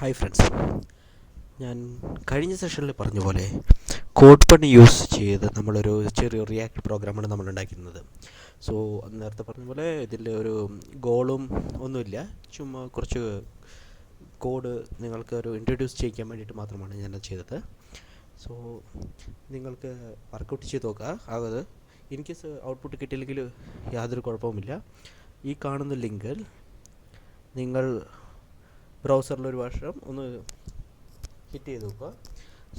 Hi friends, ഞാൻ കഴിഞ്ഞ സെഷനിൽ പറഞ്ഞ പോലെ കോഡ് പണി യൂസ് ചെയ്ത് നമ്മളൊരു ചെറിയ റിയാക്ട് പ്രോഗ്രാമാണ് നമ്മൾ ഉണ്ടാക്കുന്നത്. സോ നേരത്തെ പറഞ്ഞ പോലെ ഇതിൻ്റെ ഒരു ഗോളും ഒന്നുമില്ല, ചുമ്മാ കുറച്ച് കോഡ് നിങ്ങൾക്ക് ഒരു ഇൻട്രൊഡ്യൂസ് ചെയ്യിക്കാൻ വേണ്ടിയിട്ട് മാത്രമാണ് ഞാനത് ചെയ്തത്. സോ നിങ്ങൾക്ക് വർക്കൗട്ട് ചെയ്ത് നോക്കുക. അത് ഇൻ കേസ് ഔട്ട്പുട്ട് കിട്ടിയില്ലെങ്കിൽ യാതൊരു കുഴപ്പവുമില്ല. ഈ കാണുന്ന ലിങ്കിൽ നിങ്ങൾ ബ്രൗസറിൽ ഒരു വർഷം ഒന്ന് ഹിറ്റ് ചെയ്ത് നോക്കുക.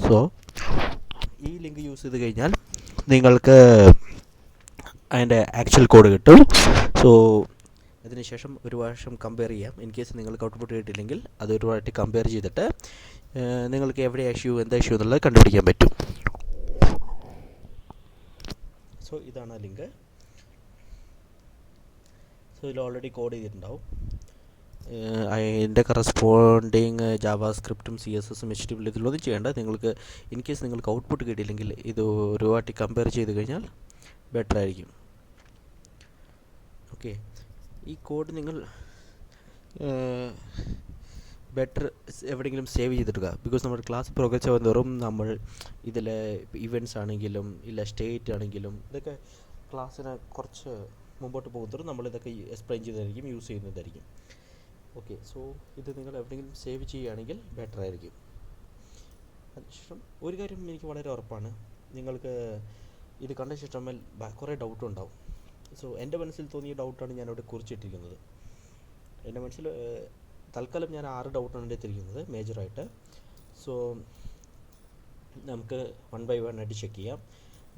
സോ ഈ ലിങ്ക് യൂസ് ചെയ്ത് കഴിഞ്ഞാൽ നിങ്ങൾക്ക് അതിൻ്റെ ആക്ച്വൽ കോഡ് കിട്ടും. സോ അതിനുശേഷം ഒരു വർഷം കമ്പയർ ചെയ്യാം. ഇൻ കേസ് നിങ്ങൾക്ക് ഔട്ട്പുട്ട് കിട്ടിയില്ലെങ്കിൽ അതൊരു വാട്ടി കമ്പയർ ചെയ്തിട്ട് നിങ്ങൾക്ക് എവിടെ ഇഷ്യൂ എന്താ ഇഷ്യൂ എന്നുള്ളത് കണ്ടുപിടിക്കാൻ പറ്റും. സോ ഇതാണ് ആ ലിങ്ക്. സോ ഇതിൽ ഓൾറെഡി കോഡ് ചെയ്തിട്ടുണ്ടാവും. അതിൻ്റെ കറസ്പോണ്ടിങ് ജാവാ സ്ക്രിപ്റ്റും CSS HTML ഇതിലൊന്നും ചെയ്യേണ്ട. നിങ്ങൾക്ക് ഇൻ കേസ് നിങ്ങൾക്ക് ഔട്ട്പുട്ട് കിട്ടിയില്ലെങ്കിൽ ഇത് ഒരു വാട്ടി കമ്പയർ ചെയ്ത് കഴിഞ്ഞാൽ ബെറ്റർ ആയിരിക്കും. ഓക്കെ, ഈ കോഡ് നിങ്ങൾ ബെറ്റർ എവിടെയെങ്കിലും സേവ് ചെയ്തിടുക. ബിക്കോസ് നമ്മുടെ ക്ലാസ് പ്രോഗ്രസ് ആവുന്ന തോറും നമ്മൾ ഇതിൽ ഇവൻറ്റ്സ് ആണെങ്കിലും ഇല്ല സ്റ്റേറ്റ് ആണെങ്കിലും ഇതൊക്കെ ക്ലാസ്സിനെ കുറച്ച് മുമ്പോട്ട് പോകുന്നതോറും നമ്മളിതൊക്കെ എക്സ്പ്ലെയിൻ ചെയ്തായിരിക്കും യൂസ് ചെയ്യുന്നതായിരിക്കും. ഓക്കെ, സോ ഇത് നിങ്ങൾ എവിടെയെങ്കിലും സേവ് ചെയ്യുകയാണെങ്കിൽ ബെറ്റർ ആയിരിക്കും. അതിനുശേഷം ഒരു കാര്യം എനിക്ക് വളരെ ഉറപ്പാണ്, നിങ്ങൾക്ക് ഇത് കണ്ട ശേഷം കുറേ ഡൗട്ട് ഉണ്ടാവും. സോ എൻ്റെ മനസ്സിൽ തോന്നിയ ഡൗട്ടാണ് ഞാനവിടെ കുറിച്ചിട്ടിരിക്കുന്നത്. എൻ്റെ മനസ്സിൽ തൽക്കാലം ഞാൻ 6 ഡൗട്ടാണ് എടുത്തിരിക്കുന്നത് മേജറായിട്ട്. സോ നമുക്ക് 1 by 1 ആയിട്ട് ചെക്ക് ചെയ്യാം.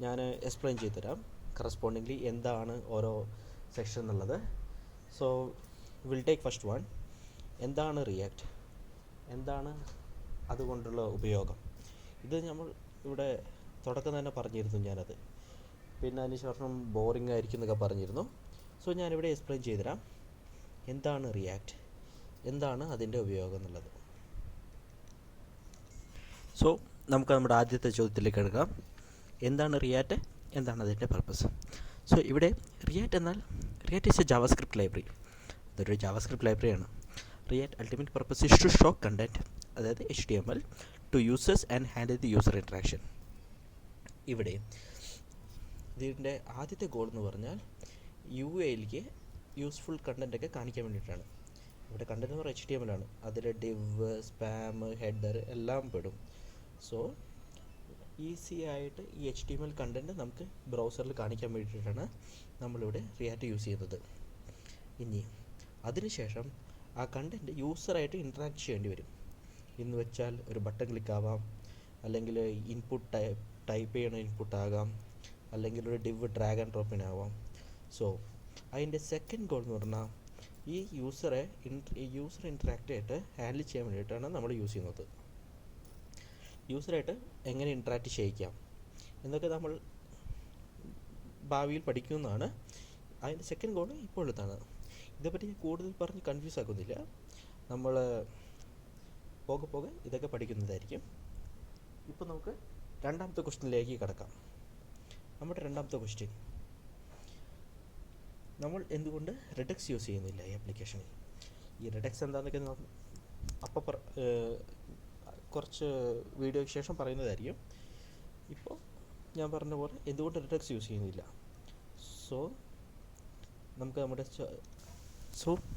ഞാൻ എക്സ്പ്ലെയിൻ ചെയ്ത് തരാം കറസ്പോണ്ടിംഗ്ലി എന്താണ് ഓരോ സെക്ഷൻ എന്നുള്ളത്. So will take first one. എന്താണ് റിയാക്ട്, എന്താണ് അതുകൊണ്ടുള്ള ഉപയോഗം? ഇത് നമ്മൾ ഇവിടെ തുടക്കം തന്നെ പറഞ്ഞിരുന്നു ഞാനത്. പിന്നെ അതിന് ശേഷം ബോറിംഗ് ആയിരിക്കും എന്നൊക്കെ പറഞ്ഞിരുന്നു. സോ ഞാനിവിടെ എക്സ്പ്ലെയിൻ ചെയ്തുതരാം എന്താണ് റിയാക്ട്, എന്താണ് അതിൻ്റെ ഉപയോഗം എന്നുള്ളത്. സോ നമുക്ക് നമ്മുടെ ആദ്യത്തെ ചോദ്യത്തിലേക്ക് എടുക്കാം. എന്താണ് റിയാക്ട്, എന്താണ് അതിൻ്റെ പർപ്പസ്? സോ ഇവിടെ റിയാക്ട് എന്നാൽ React is a JavaScript library. ഇതൊരു ജാവാസ്ക്രിപ്റ്റ് ലൈബ്രറിയാണ്. React ultimate purpose is to show content, അതായത് HTML to users and handle the user interaction. ഇവിടെ ഇതിൻ്റെ ആദ്യത്തെ ഗോൾ എന്ന് പറഞ്ഞാൽ UIയിലേക്ക് യൂസ്ഫുൾ കണ്ടൻറ്റൊക്കെ കാണിക്കാൻ വേണ്ടിയിട്ടാണ്. ഇവിടെ കണ്ടൻറ്റ് എന്ന് പറഞ്ഞാൽ HTML ആണ്. അതിൽ ഡിവ്, സ്പാം, ഹെഡർ എല്ലാം പെടും. സോ ഈസി ആയിട്ട് ഈ HTML കണ്ടൻറ്റ് നമുക്ക് ബ്രൗസറിൽ കാണിക്കാൻ വേണ്ടിയിട്ടാണ് നമ്മളിവിടെ റിയാക്ട് യൂസ് ചെയ്യുന്നത്. ഇനി അതിനുശേഷം ആ കണ്ടൻറ്റ് യൂസറായിട്ട് ഇൻട്രാക്ട് ചെയ്യേണ്ടി വരും. എന്ന് വെച്ചാൽ ഒരു ബട്ടൺ ക്ലിക്ക് ആവാം, അല്ലെങ്കിൽ ഇൻപുട്ട് ടൈപ്പ് ചെയ്യണ ഇൻപുട്ട് ആകാം, അല്ലെങ്കിൽ ഒരു ഡിവ് ഡ്രാഗ് ആൻഡ് ഡ്രോപ്പ് ആവാം. സോ അതിൻ്റെ സെക്കൻഡ് ഗോൾ എന്ന് പറഞ്ഞാൽ ഈ യൂസർ ഇൻട്രാക്റ്റ് ആയിട്ട് ഹാൻഡിൽ ചെയ്യാൻ വേണ്ടിയിട്ടാണ് നമ്മൾ യൂസ് ചെയ്യുന്നത്. യൂസറായിട്ട് എങ്ങനെ ഇൻട്രാക്റ്റ് ചെയ്യിക്കാം എന്നൊക്കെ നമ്മൾ ഭാവിയിൽ പഠിക്കുന്നതാണ്. അതിൻ്റെ സെക്കൻഡ് ഗോൾ ഇപ്പോൾ ഇതാണ്. ഇതേപ്പറ്റി ഞാൻ കൂടുതൽ പറഞ്ഞ് കൺഫ്യൂസ് ആക്കുന്നില്ല. നമ്മൾ പോകെ പോകെ ഇതൊക്കെ പഠിക്കുന്നതായിരിക്കും. ഇപ്പോൾ നമുക്ക് രണ്ടാമത്തെ ക്വസ്റ്റ്യനിലേക്ക് കിടക്കാം. നമ്മുടെ രണ്ടാമത്തെ ക്വസ്റ്റ്യൻ, നമ്മൾ എന്തുകൊണ്ട് റെഡക്സ് യൂസ് ചെയ്യുന്നില്ല ഈ ആപ്ലിക്കേഷനിൽ? ഈ റെഡക്സ് എന്താണെന്നൊക്കെ അപ്പോൾ കുറച്ച് വീഡിയോയ്ക്ക് ശേഷം പറയുന്നതായിരിക്കും. ഇപ്പോൾ ഞാൻ പറഞ്ഞ പോലെ എന്തുകൊണ്ട് റെഡക്സ് യൂസ് ചെയ്യുന്നില്ല. സോ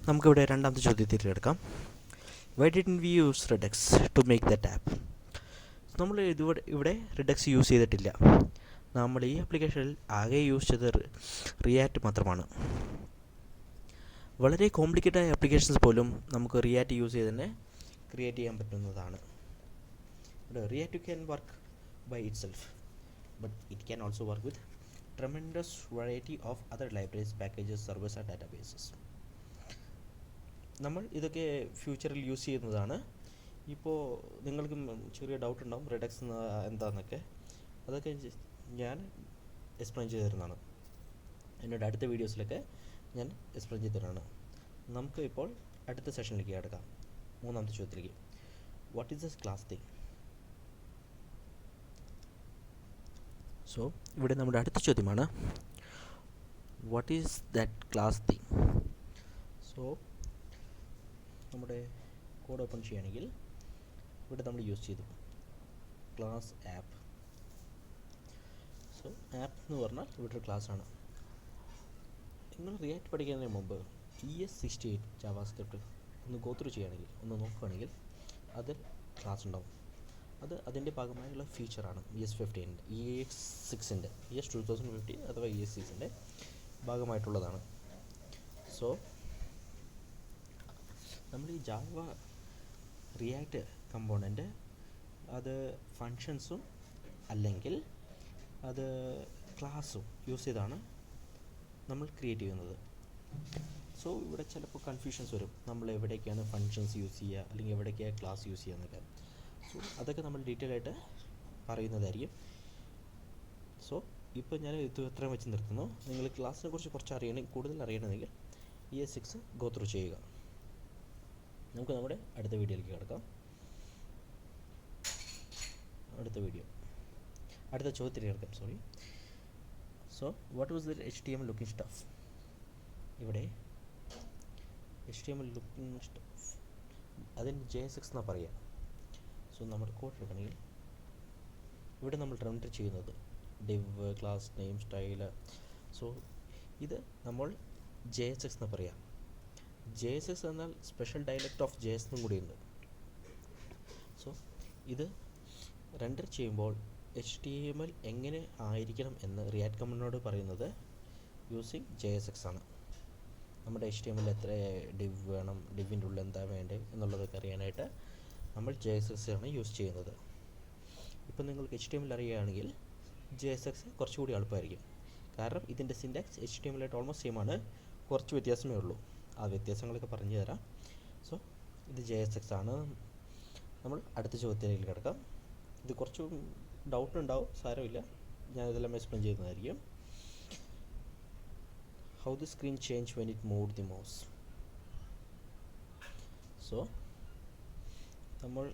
നമുക്കിവിടെ രണ്ടാമത്തെ ചോദ്യത്തിലേക്ക് എടുക്കാം. Why didn't we use Redux to make that app? നമ്മൾ ഇവിടെ റെഡക്സ് യൂസ് ചെയ്തിട്ടില്ല. നമ്മൾ ഈ ആപ്ലിക്കേഷനിൽ ആകെ യൂസ് ചെയ്ത് റിയാക്ട് മാത്രമാണ്. വളരെ കോംപ്ലിക്കേറ്റഡ് ആയ ആപ്ലിക്കേഷൻസ് പോലും നമുക്ക് റിയാക്ട് യൂസ് ചെയ്ത് തന്നെ ക്രിയേറ്റ് ചെയ്യാൻ പറ്റുന്നതാണ്. React can work by itself, but it can also work with tremendous variety of other libraries, packages, servers and databases. നമ്മൾ ഇതൊക്കെ ഫ്യൂച്ചറിൽ യൂസ് ചെയ്യുന്നതാണ്. ഇപ്പോൾ നിങ്ങൾക്ക് ചെറിയ ഡൗട്ട് ഉണ്ടാവും റെഡക്സ് എന്താണെന്നൊക്കെ. അതൊക്കെ ഞാൻ എക്സ്പ്ലെയിൻ ചെയ്ത് തരുന്നതാണ്. എന്നോട് അടുത്ത വീഡിയോസിലൊക്കെ ഞാൻ എക്സ്പ്ലെയിൻ ചെയ്ത് തരുന്നതാണ്. നമുക്ക് ഇപ്പോൾ അടുത്ത സെഷനിലേക്ക് കിടക്കാം. മൂന്നാമത്തെ ചോദ്യത്തിലേക്ക്, what is this class thing? So ഇവിടെ നമ്മുടെ അടുത്ത ചോദ്യമാണ്, what is that class thing? So നമ്മുടെ കോഡ് ഓപ്പൺ ചെയ്യുകയാണെങ്കിൽ ഇവിടെ നമ്മൾ യൂസ് ചെയ്തു ക്ലാസ് ആപ്പ്. സോ ആപ്പ് എന്ന് പറഞ്ഞാൽ ഇവിടെ ഒരു ക്ലാസ്സാണ്. നിങ്ങൾ റിയാക്ട് പഠിക്കുന്നതിന് മുമ്പ് ES68 ജാവാസ്ക്രിപ്റ്റ് ഒന്ന് ഗോത്രൂ ചെയ്യുകയാണെങ്കിൽ, ഒന്ന് നോക്കുകയാണെങ്കിൽ അതിൽ ക്ലാസ് ഉണ്ടാവും. അത് അതിൻ്റെ ഭാഗമായുള്ള ഫീച്ചറാണ് ES6-ൻ്റെ ES2015 അഥവാ ES6-ൻ്റെ ഭാഗമായിട്ടുള്ളതാണ്. സോ നമ്മൾ ഈ ജാവ റിയാക്ട് കമ്പോണൻ്റ് അത് ഫങ്ഷൻസും അല്ലെങ്കിൽ അത് ക്ലാസ്സും യൂസ് ചെയ്താണ് നമ്മൾ ക്രിയേറ്റ് ചെയ്യുന്നത്. സോ ഇവിടെ ചിലപ്പോൾ കൺഫ്യൂഷൻസ് വരും, നമ്മൾ എവിടേക്കാണ് ഫങ്ഷൻസ് യൂസ് ചെയ്യുക അല്ലെങ്കിൽ എവിടേക്കാണ് ക്ലാസ് യൂസ് ചെയ്യുക എന്നൊക്കെ. സോ അതൊക്കെ നമ്മൾ ഡീറ്റെയിൽ ആയിട്ട് പറയുന്നതായിരിക്കും. സോ ഇപ്പോൾ ഞാൻ ഇത് എത്രയും വെച്ച് നിർത്തുന്നു. നിങ്ങൾ ക്ലാസ്സിനെ കുറിച്ച് കുറച്ച് കൂടുതൽ അറിയണമെങ്കിൽ ES6 ഗോത്രൂ ചെയ്യുക. നമുക്ക് നമ്മുടെ അടുത്ത വീഡിയോയിലേക്ക് കിടക്കാം. അടുത്ത ചോദ്യത്തിലേക്ക് കിടക്കാം. So what was the HTML looking stuff? ഇവിടെ HTML ലുക്കിംഗ് സ്റ്റഫ് അതിന് JSX എന്നാണ് പറയുക. സോ നമ്മുടെ കോഡ് എടുക്കണമെങ്കിൽ ഇവിടെ നമ്മൾ റെൻഡർ ചെയ്യുന്നത് ഡിവ്, ക്ലാസ് നെയിം, സ്റ്റൈല്. സോ ഇത് നമ്മൾ JSX എന്ന് പറയാം. JSX എന്നാൽ സ്പെഷ്യൽ ഡയലക്റ്റ് ഓഫ് JS എന്നും കൂടിയുണ്ട്. സോ ഇത് റെൻഡർ ചെയ്യുമ്പോൾ HTML എങ്ങനെ ആയിരിക്കണം എന്ന് റിയാക്ട് കമ്പനിയോട് പറയുന്നത് യൂസിങ് JSX ആണ്. നമ്മുടെ HTML എത്ര ഡിവ് വേണം, ഡിവിൻ്റെ ഉള്ളിൽ എന്താ വേണ്ടത് എന്നുള്ളതൊക്കെ അറിയാനായിട്ട് നമ്മൾ JSX ആണ് യൂസ് ചെയ്യുന്നത്. ഇപ്പം നിങ്ങൾക്ക് HTML അറിയുകയാണെങ്കിൽ JSX കുറച്ചുകൂടി എളുപ്പമായിരിക്കും. കാരണം ഇതിൻ്റെ സിൻറ്റാക്സ് HTML ആയിട്ട് ഓൾമോസ്റ്റ് സെയിം ആണ്, കുറച്ച് വ്യത്യാസമേ ഉള്ളൂ. ആ വ്യത്യാസങ്ങളൊക്കെ പറഞ്ഞു തരാം. സോ ഇത് JSX ആണ്. നമ്മൾ അടുത്ത ചോദ്യത്തിലേക്ക് കിടക്കാം. ഇത് കുറച്ച് ഡൗട്ട് ഉണ്ടാവും, സാരമില്ല, ഞാനിതെല്ലാം എക്സ്പ്ലെയിൻ ചെയ്യുന്നതായിരിക്കും. How the screen change when it move the mouse? So നമ്മൾ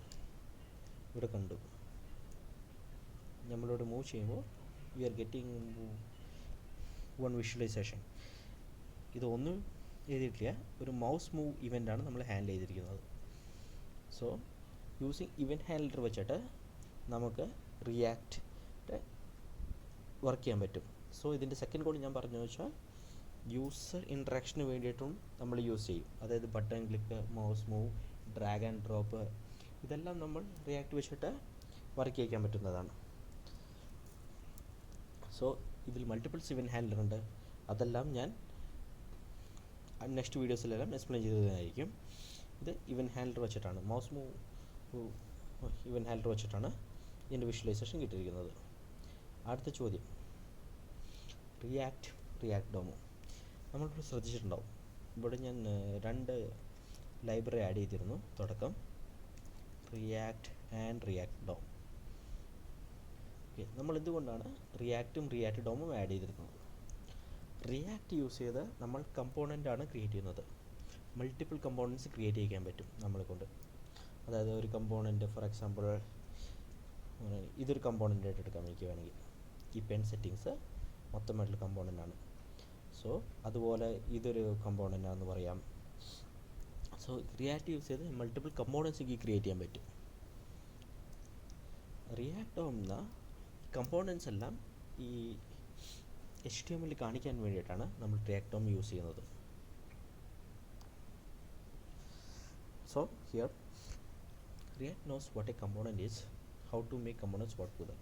ഇവിടെ കണ്ടു, നമ്മളിവിടെ മൂവ് ചെയ്യുമ്പോൾ we are getting one visualization. ഇതൊന്നും എഴുതിയിട്ടില്ല, ഒരു മൗസ് മൂവ് ഇവൻ്റാണ് നമ്മൾ ഹാൻഡിൽ ചെയ്തിരിക്കുന്നത്. സോ യൂസിങ് ഇവൻറ്റ് ഹാൻഡിലർ വെച്ചിട്ട് നമുക്ക് റിയാക്റ്റ് വർക്ക് ചെയ്യാൻ പറ്റും. സോ ഇതിൻ്റെ സെക്കൻഡ് കോഡ് ഞാൻ പറഞ്ഞു വെച്ചാൽ യൂസർ ഇൻട്രാക്ഷന് വേണ്ടിയിട്ടും നമ്മൾ യൂസ് ചെയ്യും. അതായത് button click, mouse move, drag and drop, ഇതെല്ലാം നമ്മൾ റിയാക്ട് വെച്ചിട്ട് വർക്ക് ചെയ്യിക്കാൻ പറ്റുന്നതാണ്. സോ ഇതിൽ മൾട്ടിപ്പിൾസ് ഇവൻറ്റ് ഹാൻഡിലർ ഉണ്ട്. അതെല്ലാം ഞാൻ നെക്സ്റ്റ് വീഡിയോസിലെല്ലാം എക്സ്പ്ലെയിൻ ചെയ്തതായിരിക്കും. ഇത് ഇവൻറ്റ് ഹാൻഡിലർ വെച്ചിട്ടാണ്, മൗസ് മൂവ് ഇവൻറ്റ് ഹാൻഡിലർ വെച്ചിട്ടാണ് ഇതിൻ്റെ വിഷ്വലൈസേഷൻ കിട്ടിയിരിക്കുന്നത്. അടുത്ത ചോദ്യം, റിയാക്ട് ഡോമോ. നമ്മളിവിടെ ശ്രദ്ധിച്ചിട്ടുണ്ടാവും, ഇവിടെ ഞാൻ 2 ലൈബ്രറി ആഡ് ചെയ്തിരുന്നു തുടക്കം, React and React DOM. Okay, നമ്മൾ എന്തുകൊണ്ടാണ് റിയാക്റ്റും റിയാക്ട് ഡോമും ആഡ് ചെയ്തിരുന്നത്? റിയാക്ട് യൂസ് ചെയ്ത് നമ്മൾ കമ്പോണൻ്റാണ് ക്രിയേറ്റ് ചെയ്യുന്നത്. മൾട്ടിപ്പിൾ കമ്പോണൻറ്റ്സ് ക്രിയേറ്റ് ചെയ്യാൻ പറ്റും നമ്മളെ കൊണ്ട്. അതായത് ഒരു കമ്പോണൻറ്റ്, ഫോർ എക്സാമ്പിൾ ഇതൊരു കമ്പോണൻ്റ് ആയിട്ട് എടുക്കാം എനിക്ക് വേണമെങ്കിൽ. ഈ പെൻ സെറ്റിങ്സ് മൊത്തമായിട്ടുള്ള കമ്പോണൻ്റാണ്. സോ അതുപോലെ ഇതൊരു കമ്പോണൻ്റ് ആണെന്ന് പറയാം. സോ റിയാക്ട് യൂസ് ചെയ്ത് മൾട്ടിപ്പിൾ കമ്പോണൻറ്റ്സ് എനിക്ക് ക്രിയേറ്റ് ചെയ്യാൻ പറ്റും. റിയാക്ട് എന്ന കമ്പോണൻറ്റ്സ് എല്ലാം ഈ HTML കാണിക്കാൻ വേണ്ടിയിട്ടാണ് നമ്മൾ റിയാക്ട് യൂസ് ചെയ്യുന്നത്. So here React knows what a component is, how to make components work with them.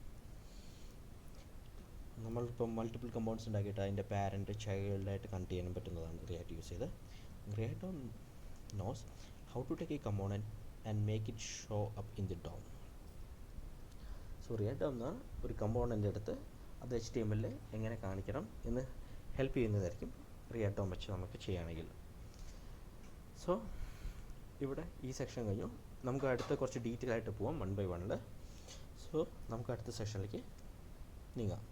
നമ്മളിപ്പോൾ മൾട്ടിപ്പിൾ കമ്പോണൻറ്റ്സ് ഉണ്ടാക്കിയിട്ട് അതിൻ്റെ പാരൻറ്റ് ചൈൽഡായിട്ട് കണക്ട് ചെയ്യാനും പറ്റുന്നതാണ് റിയാക്ട് യൂസ് ചെയ്ത്. React knows how to take a component and make it show up in the DOM. So React എന്ന ഒരു component എടുത്ത് അത് HTML എങ്ങനെ കാണിക്കണം എന്ന് ഹെൽപ്പ് ചെയ്യുന്നതായിരിക്കും റിയാക്ട് വെച്ച് നമുക്ക് ചെയ്യുകയാണെങ്കിൽ. സോ ഇവിടെ ഈ സെക്ഷൻ കഴിഞ്ഞു. നമുക്ക് അടുത്ത കുറച്ച് ഡീറ്റെയിൽ ആയിട്ട് പോവാം 1 by 1. സോ നമുക്ക് അടുത്ത സെഷനിലേക്ക് നീങ്ങാം.